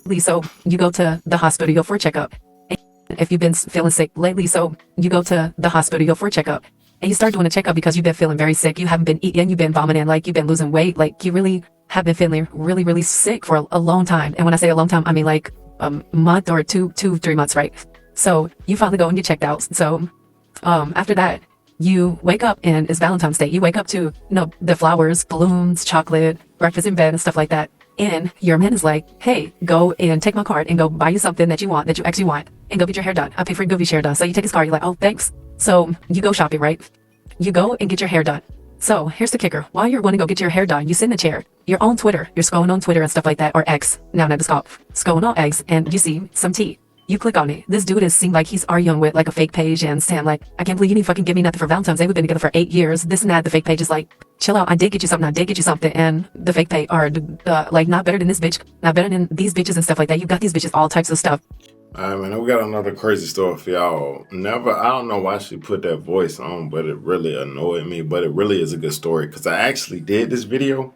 lately, so you go to the hospital, you go for a checkup. And if you've been feeling sick lately, so you go to the hospital, you go for a checkup. And you start doing a checkup because you've been feeling very sick. You haven't been eating, you've been vomiting, like you've been losing weight, like you really have been feeling really, really sick for a long time. And when I say a long time, I mean like a month or 3 months, right? So you finally go and get checked out. So after that, you wake up and it's Valentine's Day. You wake up to, the flowers, balloons, chocolate, breakfast in bed and stuff like that. And your man is like, hey, go and take my card and go buy you something that you want, that you actually want, and go get your hair done. I pay for your goofy hair done. So you take his card, you're like, oh, thanks. So you go shopping, right? You go and get your hair done. So here's the kicker. While you're going to go get your hair done, you sit in a chair. You're on Twitter. You're scrolling on Twitter and stuff like that, or X. Now it's called. Scrolling on X, and you see some tea. You click on it. This dude seemed like he's arguing with like a fake page and saying like, I can't believe you didn't fucking give me nothing for Valentine's Day. We've been together for 8 years. This and that. The fake page is like, chill out. I did get you something. I did get you something. And the fake page are like not better than this bitch. Not better than these bitches and stuff like that. You got these bitches all types of stuff. Man, we got another crazy story for y'all. I don't know why she put that voice on, but it really annoyed me. But it really is a good story because I actually did this video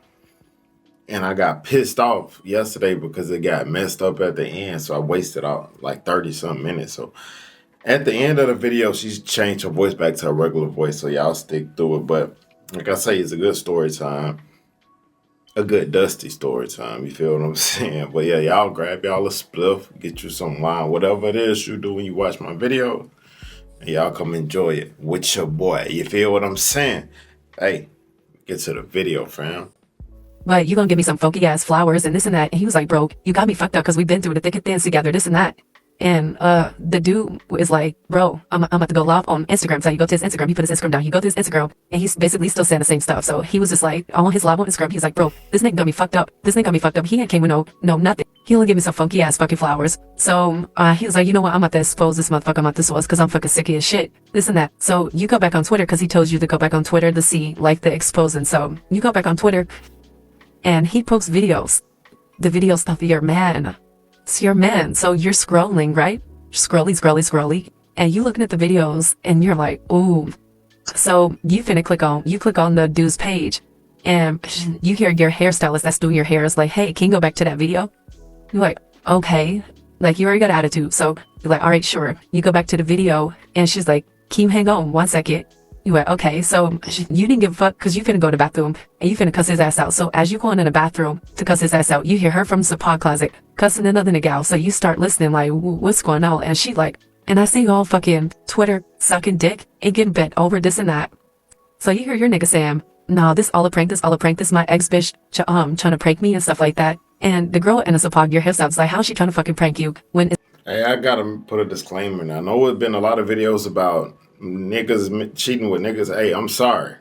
and I got pissed off yesterday because it got messed up at the end. So I wasted out like 30 some minutes. So at the end of the video, she's changed her voice back to her regular voice. So y'all stick through it. But like I say, it's a good story time. A good dusty story time, you feel what I'm saying? But yeah, y'all grab y'all a spliff, get you some wine, whatever it is you do when you watch my video, and y'all come enjoy it with your boy. You feel what I'm saying? Hey, get to the video, fam. But you gonna give me some funky ass flowers and this and that. And he was like, bro, you got me fucked up because we've been through the thick and thin together, this and that. And the dude is like, bro, I'm about to go live on Instagram. So you go to his Instagram, he put his Instagram down, you go to his Instagram, and he's basically still saying the same stuff. So he was just like, on his live on Instagram, he's like, bro, this nigga got me fucked up. This nigga got me fucked up. He ain't came with no nothing. He only gave me some funky ass fucking flowers. So he was like, you know what, I'm about to expose this motherfucker. I'm about to source because I'm fucking sick of shit. This and that. So you go back on Twitter because he told you to go back on Twitter to see like the exposing. So you go back on Twitter and he posts videos. The video stuff of your man. It's your man. So you're scrolling, right? Scrolly, and you looking at the videos and you're like, ooh. So you click on the dude's page and you hear your hairstylist that's doing your hair is like, hey, can you go back to that video? You're like, okay. Like you already got attitude. So you're like, all right, sure. You go back to the video and she's like, can you hang on 1 second? You went, okay. So you didn't give a fuck because you finna go to the bathroom and you finna cuss his ass out. So as you going in the bathroom to cuss his ass out, you hear her from the pod closet cussing another nigga out. So you start listening like, what's going on? And she like, and I see all fucking Twitter sucking dick and getting bent over this and that. So you hear your nigga saying, nah, this all a prank, this my ex bitch trying to prank me and stuff like that. And the girl in a pod, your hairstyle's like, how's she trying to fucking prank you when Hey, I gotta put a disclaimer now. I know there's been a lot of videos about niggas cheating with niggas. Hey, I'm sorry.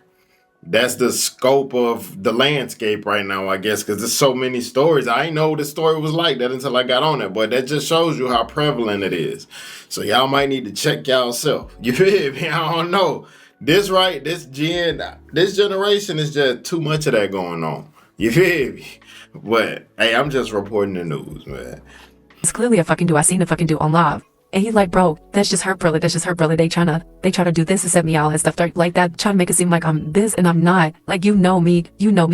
That's the scope of the landscape right now, I guess, because there's so many stories. I didn't know the story was like that until I got on it, but that just shows you how prevalent it is. So y'all might need to check y'allself. You feel me? I don't know. This generation is just too much of that going on. You feel me? But hey, I'm just reporting the news, man. it's clearly a fucking do. I seen a fucking do on live. And he's like, bro, that's just her brother. They try to do this and set me out and stuff like that, trying to make it seem like I'm this and I'm not. Like, you know me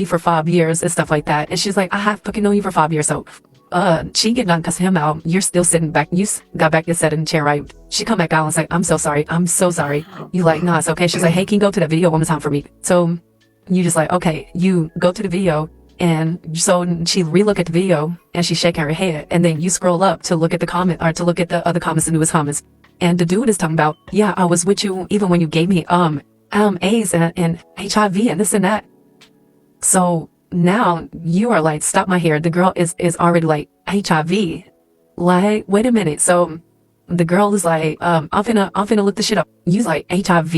for 5 years and stuff like that. And she's like, I have fucking known you for 5 years. So, she get done cussing him out. You're still sitting back. You got back and sat in the chair, right? She come back out and was like, I'm so sorry. You like, nah, it's okay. She's like, hey, can you go to the video one more time for me? So you just like, okay, you go to the video. And so she relook at the video and she's shaking her head, and then you scroll up to look at the comment or to look at the other comments, the newest comments, and the dude is talking about, yeah, I was with you even when you gave me AIDS and HIV and this and that. So now you are like, stop my hair. The girl is already like, HIV. Like, wait a minute. So the girl is like, I'm finna look this shit up. You like HIV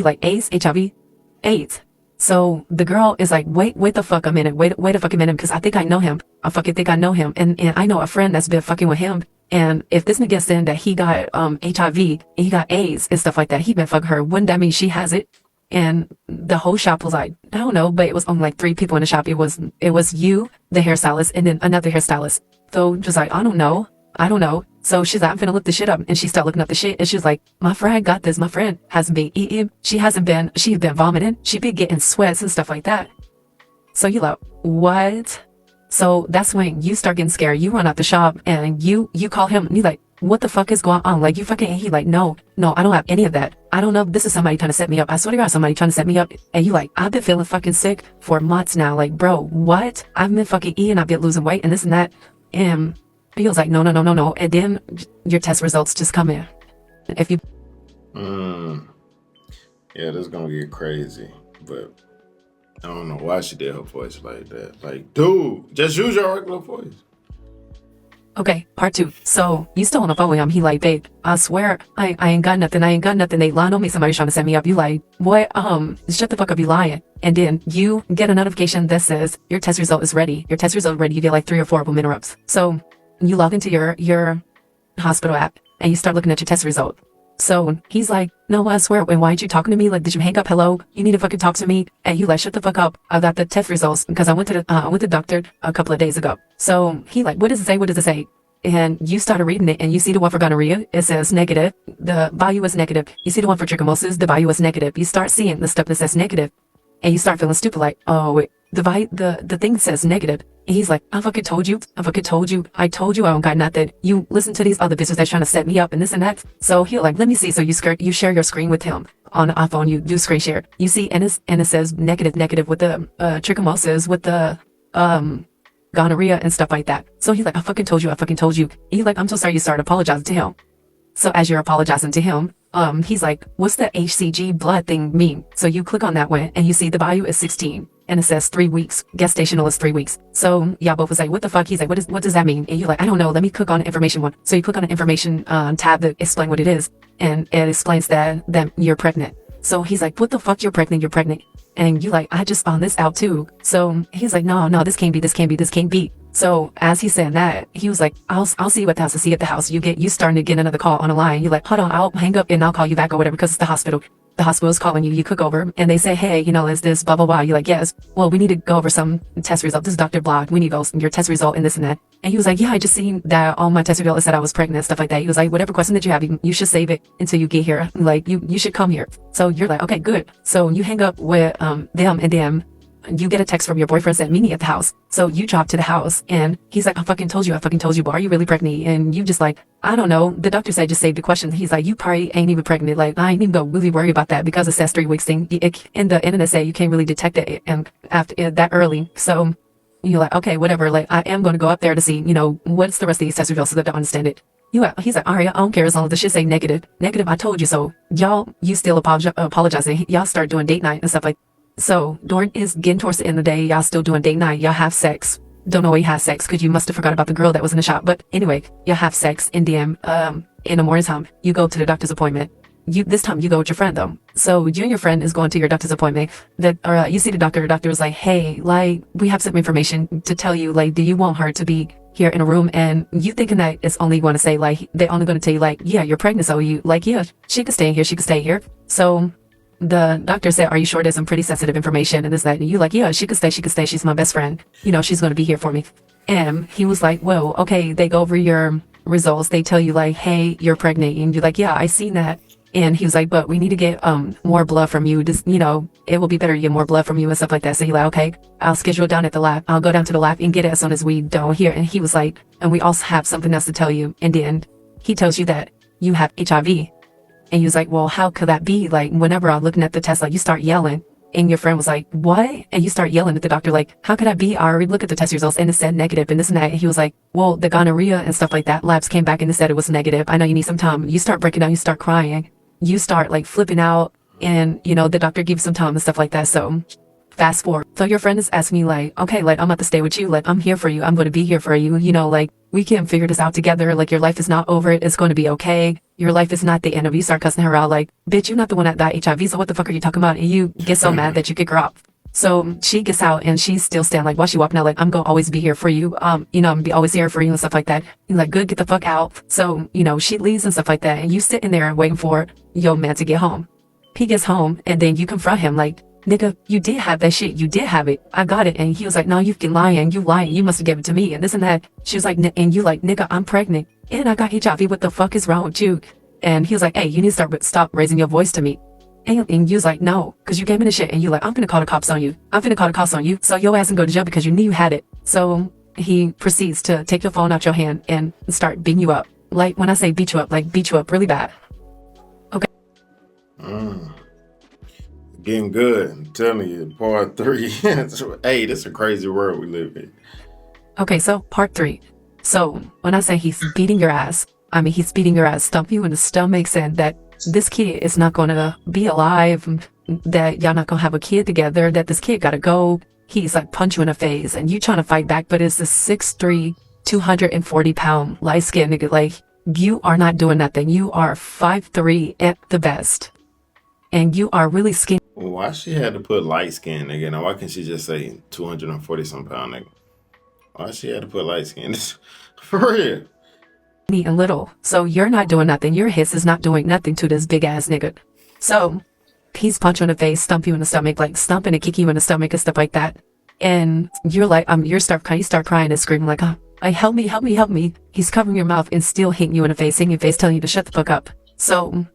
like AIDS. So the girl is like, wait the fuck a minute, wait a fucking minute, because I think I know him. I fucking think I know him. And I know a friend that's been fucking with him. And if this nigga gets in that he got HIV and he got AIDS and stuff like that, he been fucking her. Wouldn't that mean she has it? And the whole shop was like, I don't know, but it was only like 3 people in the shop. It was you, the hairstylist, and then another hairstylist. So just like, I don't know. So she's like, I'm finna look this shit up. And she started looking up the shit. And she's like, my friend got this. My friend hasn't been eating. She's been vomiting. She been getting sweats and stuff like that. So you like, what? So that's when you start getting scared. You run out the shop and you call him and you like, what the fuck is going on? Like you fucking, he like, no, I don't have any of that. I don't know if this is somebody trying to set me up. I swear to God, somebody trying to set me up. And you like, I've been feeling fucking sick for months now. Like, bro, what? I've been fucking eating, I've been losing weight and this and that. And he was like, no. And then your test results just come in. If you Yeah, this is gonna get crazy, but I don't know why she did her voice like that. Like, dude, just use your regular voice. Okay, part 2. So, you still on the phone with him. He like, babe, I swear, I ain't got nothing. They lying on me. Somebody's trying to set me up. You like, what? Shut the fuck up, you lying. And then you get a notification that says, your test result is ready. Your test result ready. You get like 3 or 4 of them interrupts. So, you log into your hospital app and you start looking at your test result. So he's like, no, I swear, why aren't you talking to me? Like, did you hang up? Hello? You need to fucking talk to me. And you like, shut the fuck up. I got the test results because I went to the doctor a couple of days ago. So he like, what does it say? What does it say? And you started reading it and you see the one for gonorrhea. It says negative. The value is negative. You see the one for trichomosis. The value is negative. You start seeing the stuff that says negative and you start feeling stupid. Like, oh, wait, the thing says negative. And he's like, I fucking told you. I told you I don't got nothing. You listen to these other bitches that's trying to set me up and this and that. So he'll like, let me see. So you share your screen with him on the iPhone. You do screen share. You see, and it says negative with the trichomosis, with the gonorrhea and stuff like that. So he's like, I fucking told you. And he's like, I'm so sorry. You start apologizing to him. So as you're apologizing to him, he's like, what's the HCG blood thing mean? So you click on that one and you see the value is 16 and it says 3 weeks. Gestational is 3 weeks. So y'all both was like, what the fuck? He's like, what does that mean? And you're like, I don't know. Let me click on the information one. So you click on the information tab that explain what it is. And it explains that you're pregnant. So he's like, what the fuck? You're pregnant. And you like, I just found this out too. So he's like, no, this can't be. So as he's saying that, he was like, I'll see you at the house. I'll see you at the house. You starting to get another call on the line. You're like, hold on, I'll hang up and I'll call you back or whatever because it's the hospital. The hospital is calling you. You click over and they say, hey, is this blah, blah, blah. You're like, yes. Well, we need to go over some test result. This is Dr. Blah. We need your test result and this and that. And he was like, yeah, I just seen that all my test results said I was pregnant, stuff like that. He was like, whatever question that you have, you should save it until you get here. Like, you should come here. So you're like, okay, good. So you hang up with them and then you get a text from your boyfriend saying, meet me at the house. So you drop to the house and he's like, I fucking told you, but are you really pregnant? And you just like, I don't know. The doctor said, just save the question. He's like, you probably ain't even pregnant. Like, I ain't even gonna really worry about that because it says 3 weeks thing. In the internet say you can't really detect it and after that early. So you're like, okay, whatever. Like, I am going to go up there to see, what's the rest of these test results so that I don't understand it. He's like, Aria, I don't care as long as the shit say negative. Negative, I told you so. You still apologizing. Y'all start doing date night and stuff like. So during is getting towards the end of the day, y'all still doing date night. Y'all have sex. Don't know why you have sex because you must have forgot about the girl that was in the shop. But anyway, y'all have sex and then in the morning time you go to the doctor's appointment. This time you go with your friend though. So you and your friend is going to your doctor's appointment. You see the doctor. The doctor is like, hey, like we have some information to tell you. Like, do you want her to be here in a room? And you thinking that it's only going to say like they're only going to tell you like, yeah, you're pregnant. So you like, yeah, she could stay in here. She could stay here. So the doctor said, are you sure there's some pretty sensitive information and this, that? And you like, yeah, she could stay. She's my best friend. She's going to be here for me. And he was like, well, okay. They go over your results. They tell you like, hey, you're pregnant. And you're like, yeah, I seen that. And he was like, but we need to get more blood from you. Just, it will be better to get more blood from you and stuff like that. So you're like, okay, I'll schedule it down at the lab. I'll go down to the lab and get it as soon as we don't here. And he was like, and we also have something else to tell you. And then he tells you that you have HIV. And he was like, well, how could that be? Like, whenever I'm looking at the test, like, you start yelling. And your friend was like, what? And you start yelling at the doctor, like, how could that be? I already looked at the test results and it said negative and this and that. And he was like, well, the gonorrhea and stuff like that, labs came back and it said it was negative. I know you need some time. You start breaking down, you start crying. You start, like, flipping out. And, the doctor gives some time and stuff like that. So fast forward. So your friend is asking you like, okay, like, I'm about to stay with you. Like, I'm here for you. I'm going to be here for you. Like, we can figure this out together. Like, your life is not over. It's going to be okay. Your life is not the end of it. You start cussing her out like, bitch, you're not the one that got HIV. So what the fuck are you talking about? And you get so mad that you kick her out. So she gets out and she's still standing like while she walking out like, I'm going to always be here for you. I'm gonna be always here for you and stuff like that. And like, good, get the fuck out. So, she leaves and stuff like that. And you sitting there waiting for your man to get home. He gets home and then you confront him like, nigga, you did have that shit. You did have it. I got it. And he was like, no, you fucking lying. You lying. You must have given it to me and this and that. She was like, and you like, nigga, I'm pregnant and I got HIV. What the fuck is wrong with you? And he was like, hey, you need to stop raising your voice to me. And you was like, no, because you came in the shit. And you like, I'm finna call the cops on you. So your ass can go to jail because you knew you had it. So he proceeds to take your phone out your hand and start beating you up. Like, when I say beat you up, like beat you up really bad. Okay. Getting good. I'm telling you, part 3. Hey, this is a crazy world we live in. Okay, so part 3. So when I say he's beating your ass, I mean he's beating your ass, stomp you in the stomach, and that this kid is not gonna be alive, that y'all not gonna have a kid together, that this kid gotta go. He's like punch you in the face and you trying to fight back, but it's a 6'3", 240-pound light-skinned nigga. Like, you are not doing nothing. You are 5'3" at the best. And you are really skinny Why she had to put light skin, nigga? Now, why can't she just say 240 some pound, nigga? Why she had to put light skin? For real. and little. So you're not doing nothing. Your hiss is not doing nothing to this big ass nigga. So he's punch you in the face, stump you in the stomach, like stomping and kicking you in the stomach and stuff like that. And you're like, you start crying and screaming like, help me, help me, help me. He's covering your mouth and still hitting you in the face, telling you to shut the fuck up. So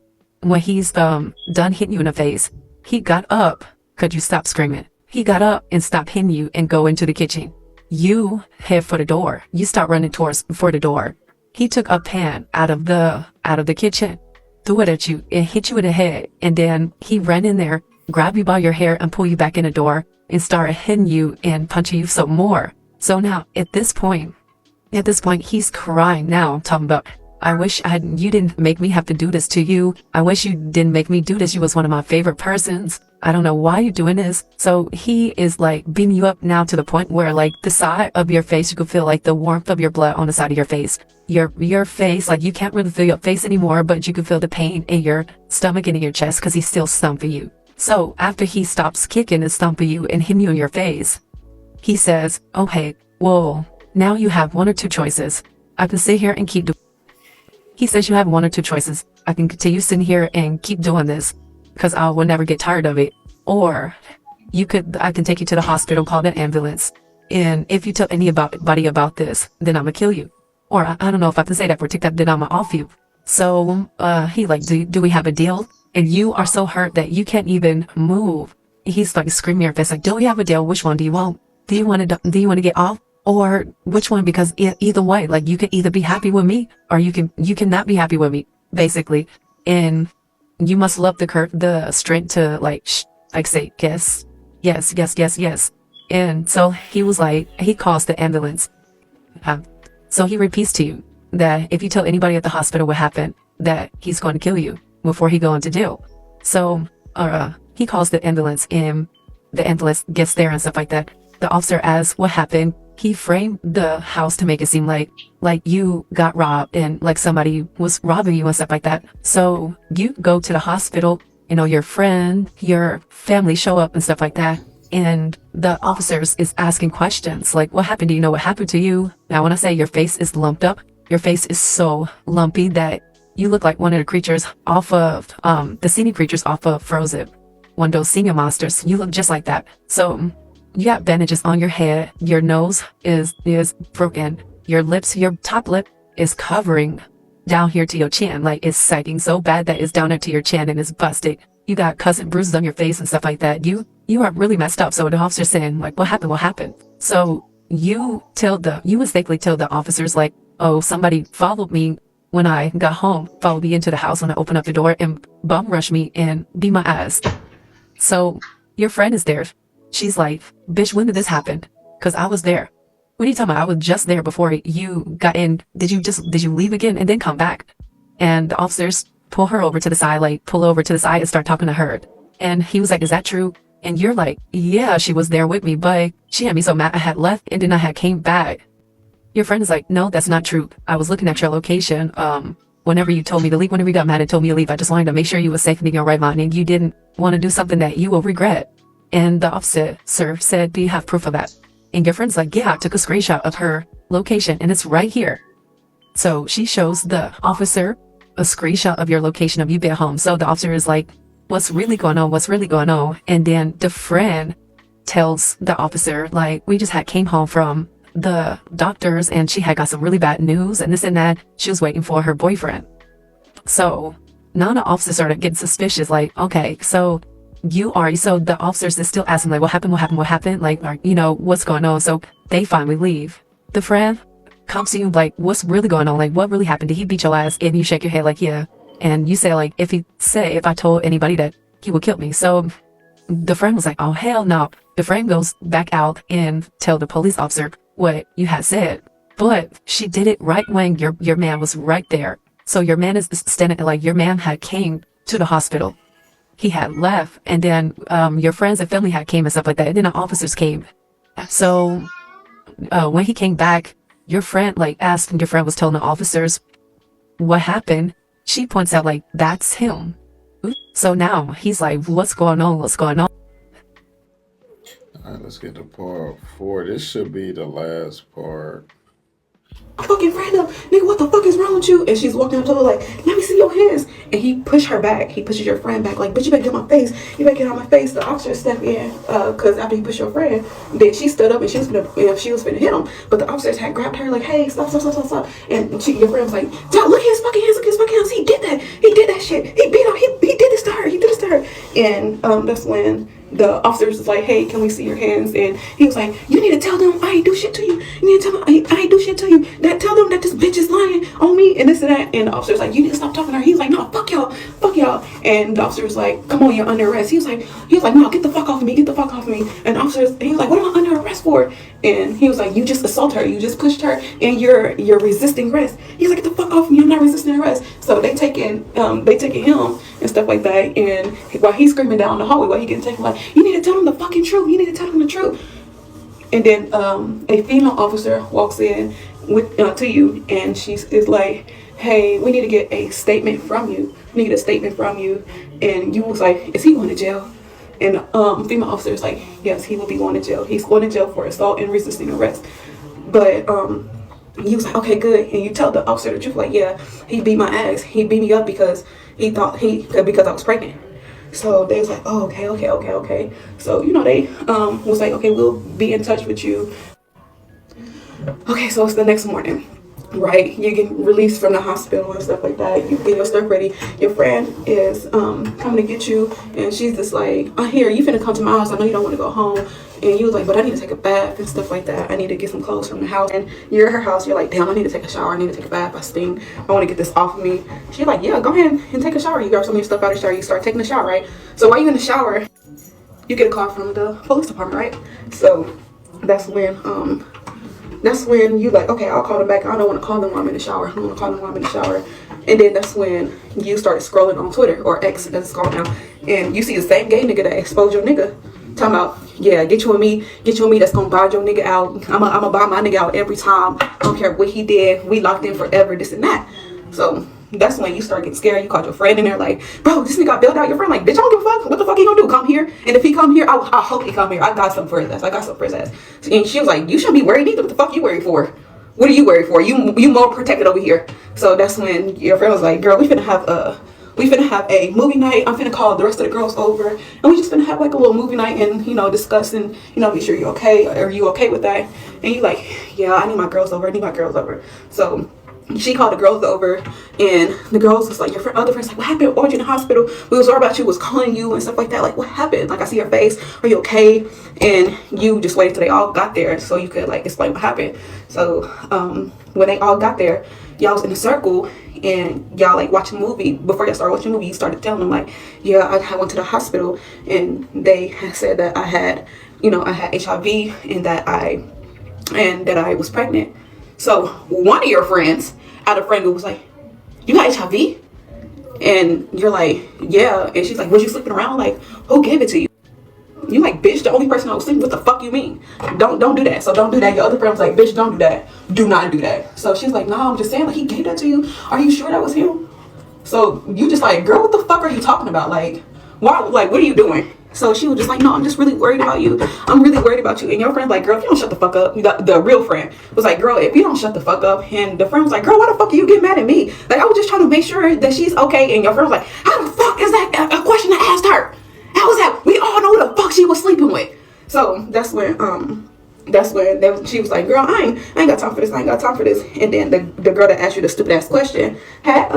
when he's done hitting you in the face, he got up. Could you stop screaming? He got up and stopped hitting you and go into the kitchen. You head for the door. You start running for the door. He took a pan out of the kitchen, threw it at you and hit you in the head. And then he ran in there, grabbed you by your hair and pulled you back in the door and started hitting you and punching you some more. So now at this point, he's crying now, talking about, I wish you didn't make me have to do this to you. I wish you didn't make me do this. You was one of my favorite persons. I don't know why you're doing this. So he is like beating you up now to the point where like the side of your face, you can feel like the warmth of your blood on the side of your face. Your face, like you can't really feel your face anymore, but you can feel the pain in your stomach and in your chest because he's still stomping you. So after he stops kicking and stomping you and hitting you in your face, he says, okay, well, now you have one or two choices. I can sit here and keep doing. He says you have one or two choices. I can continue sitting here and keep doing this because I will never get tired of it. Or I can take you to the hospital, call the ambulance. And if you tell anybody about this, then I'm gonna kill you. Or I don't know if I can say that for TikTok, then I'm gonna off you. So he like, do we have a deal? And you are so hurt that you can't even move. He's like screaming in your face like, do we have a deal? Which one do you want? Do you want to get off? Or which one? Because either way, like you can either be happy with me or you cannot be happy with me, basically. And you must love the strength to like say yes. And so he was like, he calls the ambulance. So he repeats to you that if you tell anybody at the hospital what happened, that he's going to kill you before he go into jail. So he calls the ambulance and the ambulance gets there and stuff like that. The officer asks what happened. He framed the house to make it seem like you got robbed and like somebody was robbing you and stuff like that. So you go to the hospital, your friend, your family show up and stuff like that. And the officers is asking questions like, what happened? Do you know what happened to you? Now, when I say your face is lumped up, your face is so lumpy that you look like one of the creatures off of, the senior creatures off of Frozen. One of those senior monsters. You look just like that. So you got bandages on your head. Your nose is broken. Your lips, your top lip is covering down here to your chin. Like it's sagging so bad that it's down into your chin and it's busted. You got cuts and bruises on your face and stuff like that. You are really messed up. So the officer's saying like, what happened? What happened? So you mistakenly tell the officers like, oh, somebody followed me when I got home, followed me into the house when I opened up the door and bum rushed me and beat my ass. So your friend is there. She's like, bitch, when did this happen? Because I was there. What are you talking about? I was just there before you got in. Did you leave again and then come back? And the officers pull over to the side and start talking to her. And he was like, is that true? And you're like, yeah, she was there with me, but she had me so mad I had left and then I had came back. Your friend is like, no, that's not true. I was looking at your location. Whenever you told me to leave, whenever you got mad and told me to leave, I just wanted to make sure you were safe and in your right mind and you didn't want to do something that you will regret. And the officer said, do you have proof of that? And your friend's like, yeah, I took a screenshot of her location and it's right here. So she shows the officer a screenshot of your location of you being home. So the officer is like, what's really going on? What's really going on? And then the friend tells the officer, like, we just came home from the doctors and she had got some really bad news and this and that. She was waiting for her boyfriend. So now the officer started getting suspicious, like, okay, so the officers is still asking like, what happened? Like, what's going on? So they finally leave. the friend comes to you like, what's really going on? Like, what really happened? Did he beat your ass? And you shake your head like, yeah. And you say like, if I told anybody that he would kill me. So the friend was like, oh, hell no. The friend goes back out and tell the police officer what you had said. But she did it right when your man was right there. So your man is standing, like your man had came to the hospital. He had left, and then your friends and family had came and stuff like that. And then the officers came. So when he came back, your friend like asked, and your friend was telling the officers what happened. She points out like, that's him. So now he's like, what's going on? What's going on? All right, let's get to part 4. This should be the last part. Fucking random, nigga, what the fuck is wrong with you? And she's walking up to her like, let me see your hands. And he pushed her back. He pushes your friend back like, bitch, you better get on my face. You better get on my face. The officer stepped in, cause after he pushed your friend, then she stood up and she was finna hit him. But the officers had grabbed her like, hey, stop. And your friend was like, look at his fucking hands. He did that shit. He beat her. He did this to her. And that's when the officers was like, hey, can we see your hands? And he was like, you need to tell them I ain't do shit to you. You need to tell them I ain't do shit to you. Tell them that this bitch is lying on me and this and that. And the officer's like, you need to stop talking to her. He's like, no, fuck y'all. And the officer's like, come on, you're under arrest. He was like, no, get the fuck off of me. And the officer's, he was like, what am I under arrest for? And he was like, you just assaulted her. You just pushed her and you're resisting arrest. He's like, get the fuck off of me. I'm not resisting arrest. So they taking him and stuff like that. And while he's screaming down the hallway, while he getting taken, like, you need to tell them the fucking truth. You need to tell them the truth. And then a female officer walks in with to you, and she is like, hey, we need to get a statement from you. And you was like, is he going to jail? And female officer is like, yes, he will be going to jail. He's going to jail for assault and resisting arrest. But you was like, okay, good. And you tell the officer the truth, like, yeah, he beat my ass. He beat me up because because I was pregnant. So they was like, oh, okay. So, they was like, okay, we'll be in touch with you. Okay, so it's the next morning, right? You get released from the hospital and stuff like that. You get your stuff ready. Your friend is coming to get you, and she's just like, oh, here, you finna come to my house. I know you don't want to go home. And you was like, but I need to take a bath and stuff like that. I need to get some clothes from the house. And you're at her house. You're like, damn, I need to take a shower. I need to take a bath. I stink. I want to get this off of me. She's like, yeah, go ahead and take a shower. You grab some of your stuff out of the shower. You start taking a shower, right? So while you're in the shower, you get a call from the police department, right? So that's when you like, okay, I'll call them back. I don't want to call them while I'm in the shower. And then that's when you started scrolling on Twitter, or X as it's called now. And you see the same gay nigga that exposed your nigga. Talking about, yeah, get you and me that's gonna buy your nigga out. I'ma buy my nigga out every time. I don't care what he did. We locked in forever, this and that. So that's when you start getting scared. You called your friend in there like, bro, this nigga got bailed out. Your friend like, bitch, I don't give a fuck. What the fuck he gonna do? Come here? And if he come here, I hope he come here. I got something for his ass. And she was like, you shouldn't be worried either. What the fuck you worried for? What are you worried for? You more protected over here. So that's when your friend was like, girl, we finna have a movie night. I'm finna call the rest of the girls over, and we just finna have like a little movie night and discuss and make sure you're okay. Are you okay with that? And you like, yeah, I need my girls over. So she called the girls over, and the girls was like, your other friends like, what happened? Why were you in the hospital? We was worried about you. Was calling you and stuff like that. Like, what happened? Like, I see your face. Are you okay? And you just waited till they all got there so you could like explain what happened. So when they all got there, y'all was in a circle. And y'all like watching a movie. Before y'all started watching a movie, you started telling them like, yeah, I went to the hospital and they had said that I had HIV and that I was pregnant. So one of your friends, out of friend group, was like, you got HIV? And you're like, yeah. And she's like, was you sleeping around? Like, who gave it to you? You like, bitch, the only person I was sleeping with, the fuck you mean? Don't do that. So don't do that. Your other friend was like, bitch, don't do that. Do not do that. So she's like, no, I'm just saying, like, he gave that to you. Are you sure that was him? So you just like, girl, what the fuck are you talking about? Like, why? Like, what are you doing? So she was just like, no, I'm just really worried about you. I'm really worried about you. And your friend's like, girl, if you don't shut the fuck up. The real friend was like, girl, if you don't shut the fuck up. And the friend was like, girl, why the fuck are you getting mad at me? Like, I was just trying to make sure that she's okay. And your friend was like, how the fuck is that a question I asked her? How was that? We all know who the fuck she was sleeping with. So that's when she was like, girl, I ain't got time for this. And then the girl that asked you the stupid ass question had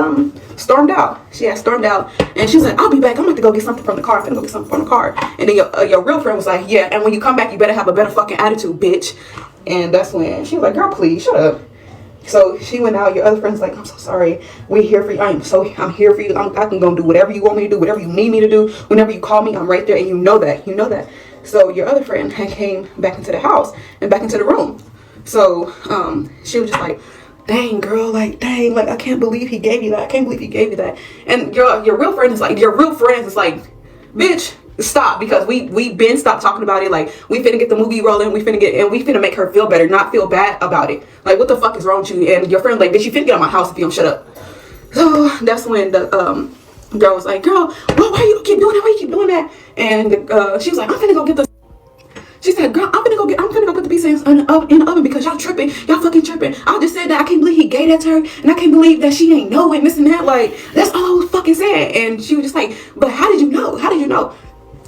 stormed out. She had stormed out, and she was like, I'll be back. I'm going to go get something from the car. And then your real friend was like, yeah, and when you come back, you better have a better fucking attitude, bitch. And that's when she was like, girl, please shut up. So she went out. Your other friend's like, I'm so sorry. We're here for you. I'm here for you. I can go do whatever you want me to do, whatever you need me to do. Whenever you call me, I'm right there. And you know that. You know that. So your other friend came back into the house and back into the room. So she was just like, dang, girl, like, dang, like, I can't believe he gave you that. I can't believe he gave you that. And your real friend is like, bitch, stop, because we been stopped talking about it. Like, we finna get the movie rolling, we finna make her feel better, not feel bad about it. Like, what the fuck is wrong with you? And your friend like, bitch, you finna get out of my house if you don't shut up. So that's when the girl was like, girl, well, why you keep doing that? Why you keep doing that? And she was like, I'm finna go get the. She said, girl, I'm finna go put the pizza in the oven because y'all tripping. Y'all fucking tripping. I just said that. I can't believe he gave that to her. And I can't believe that she ain't know it, this and that. Like, that's all I was fucking saying. And she was just like, but how did you know? How did you know?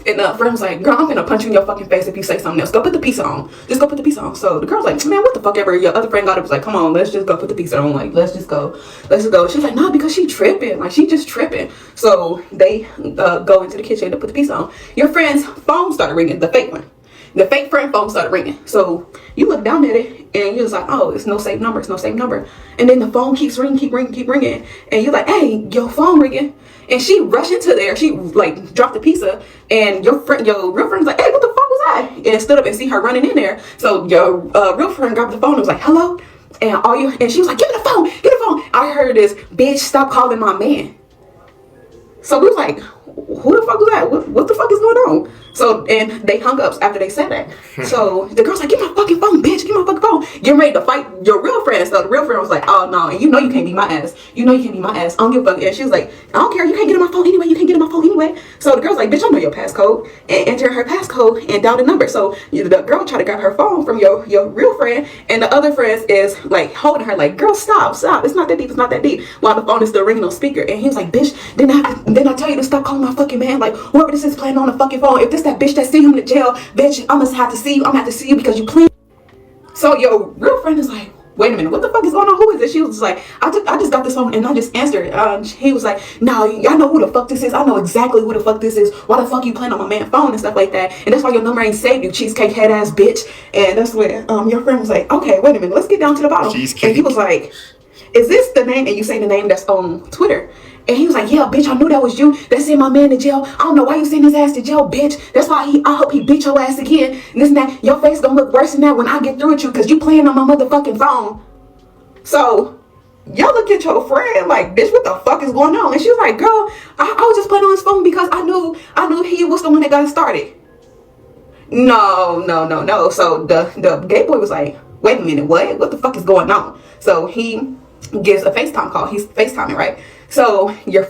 And the friend was like, girl, I'm gonna punch you in your fucking face if you say something else. Go put the pizza on. Just go put the pizza on. So the girl's like, man, what the fuck ever. Your other friend got up, was like, come on, let's just go put the pizza on. Like, let's just go. Let's just go. She's like, no, because she tripping. Like, she just tripping. So they go into the kitchen to put the pizza on. Your friend's phone started ringing, the fake one. The fake friend phone started ringing. So you look down at it and you're just like, oh, it's no saved number. It's no saved number. And then the phone keeps ringing, keep ringing. And you're like, hey, your phone ringing. And she rushed into there. She like dropped the pizza. And your real friend's like, hey, what the fuck was that? And stood up and see her running in there. So your real friend grabbed the phone and was like, hello? And she was like, give me the phone. Give me the phone. I heard this, bitch, stop calling my man. So we was like, who the fuck was that? What the fuck is going on? So, and they hung up after they said that. So the girl's like, get my fucking phone, bitch. Get my fucking phone. Getting ready to fight your real friend. So the real friend was like, oh no, and you know you can't be my ass. You know you can't be my ass. I don't give a fuck. And she was like, I don't care. You can't get on my phone anyway. You can't get on my phone anyway. So the girl's like, bitch, I know your passcode. And enter her passcode and dial the number. So the girl tried to grab her phone from your real friend. And the other friend is like holding her like, girl, stop. It's not that deep. It's not that deep. While the phone is still ringing on speaker. And he was like, bitch, didn't I tell you to stop calling my fucking man? Like, whoever this is playing on the fucking phone. If this that bitch that sent him to jail, bitch, I'm gonna have to see you. I'm gonna have to see you because you playing. So your real friend is like, wait a minute, what the fuck is going on? Who is this? She was just like, I just got this phone and I just answered. He was like, no, y'all know who the fuck this is. I know exactly who the fuck this is. Why the fuck you playing on my man's phone and stuff like that? And that's why your number ain't saved, you cheesecake head ass bitch. And that's when your friend was like, okay, wait a minute, let's get down to the bottom. Cheesecake. And he was like, is this the name? And you say the name that's on Twitter. And he was like, yeah, bitch, I knew that was you. That sent my man to jail. I don't know why you sent his ass to jail, bitch. That's why I hope he beat your ass again. And this and that. Your face gonna look worse than that when I get through with you because you playing on my motherfucking phone. So y'all look at your friend like, bitch, what the fuck is going on? And she was like, girl, I was just playing on his phone because I knew he was the one that got it started. No. So the gay boy was like, wait a minute, what the fuck is going on? So he gives a FaceTime call. He's FaceTiming, right? So your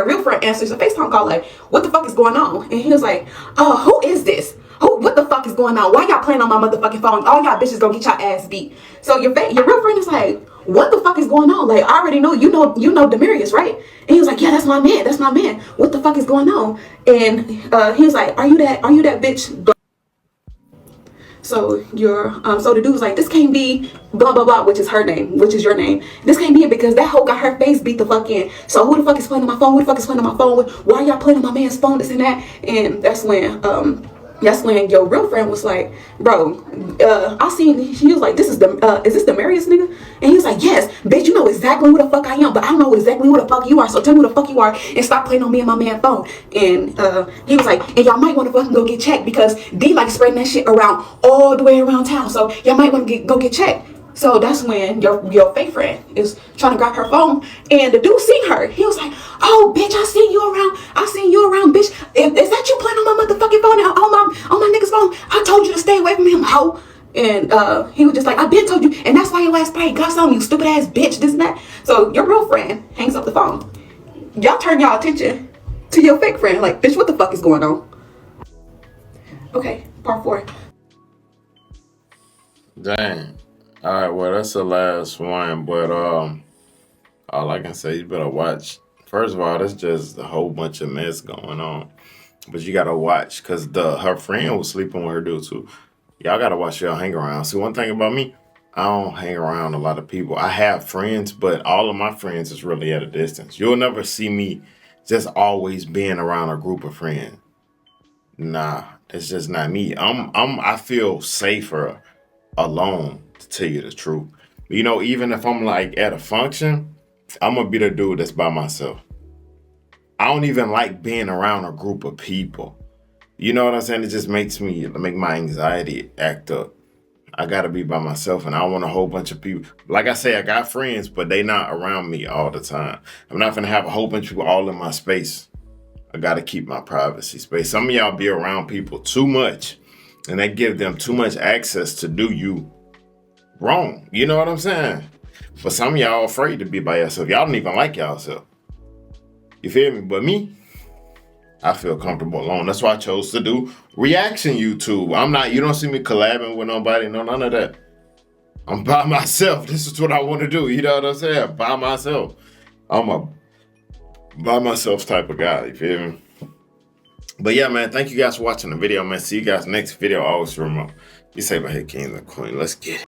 real friend answers a FaceTime call like, what the fuck is going on? And he was like, who is this? What the fuck is going on? Why y'all playing on my motherfucking phone? All y'all bitches gonna get your ass beat. So your real friend is like, what the fuck is going on? Like, I already know, you know Demarius, right? And he was like, yeah, that's my man. What the fuck is going on? And he was like, are you that bitch? So so the dude was like, this can't be blah blah blah, which is her name, which is your name. This can't be it because that hoe got her face beat the fuck in. So who the fuck is playing on my phone? Who the fuck is playing on my phone? Why y'all playing on my man's phone? This and that. And that's when your real friend was like, bro, I seen, he was like, is this the Marius nigga? And he was like, yes, bitch, you know exactly who the fuck I am, but I don't know exactly who the fuck you are, so tell me who the fuck you are and stop playing on me and my man's phone. And he was like, and y'all might want to fucking go get checked because D like spreading that shit around all the way around town, so y'all might want to go get checked. So that's when your fake friend is trying to grab her phone, and the dude seen her. He was like, "Oh, bitch, I seen you around, bitch. Is that you playing on my motherfucking phone and on my nigga's phone? I told you to stay away from him, hoe." And he was just like, "I been told you, and that's why your ass probably got something, you stupid ass bitch, this and that." So your real friend hangs up the phone. Y'all turn y'all attention to your fake friend, like, bitch, what the fuck is going on? Okay, part 4. Dang. All right, well, that's the last one, but all I can say, you better watch. First of all, that's just a whole bunch of mess going on, but you gotta watch because her friend was sleeping with her dude too. Y'all gotta watch y'all hang around. See, one thing about me, I don't hang around a lot of people. I have friends, but all of my friends is really at a distance. You'll never see me just always being around a group of friends. Nah, that's just not me. I feel safer alone, to tell you the truth. You know, even if I'm like at a function, I'm gonna be the dude that's by myself. I don't even like being around a group of people. You know what I'm saying? It just make my anxiety act up. I gotta be by myself, and I want a whole bunch of people. Like I say, I got friends, but they not around me all the time. I'm not gonna have a whole bunch of people all in my space. I gotta keep my privacy space. Some of y'all be around people too much, and that give them too much access to do you wrong. You know what I'm saying? But some of y'all afraid to be by yourself. Y'all don't even like yourself. You feel me? But me, I feel comfortable alone. That's why I chose to do reaction YouTube. You don't see me collabing with nobody, no, none of that. I'm by myself. This is what I want to do. You know what I'm saying? By myself. I'm a by myself type of guy. You feel me? But yeah, man, thank you guys for watching the video, man. See you guys next video. Always remember, be safe out here, kings and queens. Let's get it.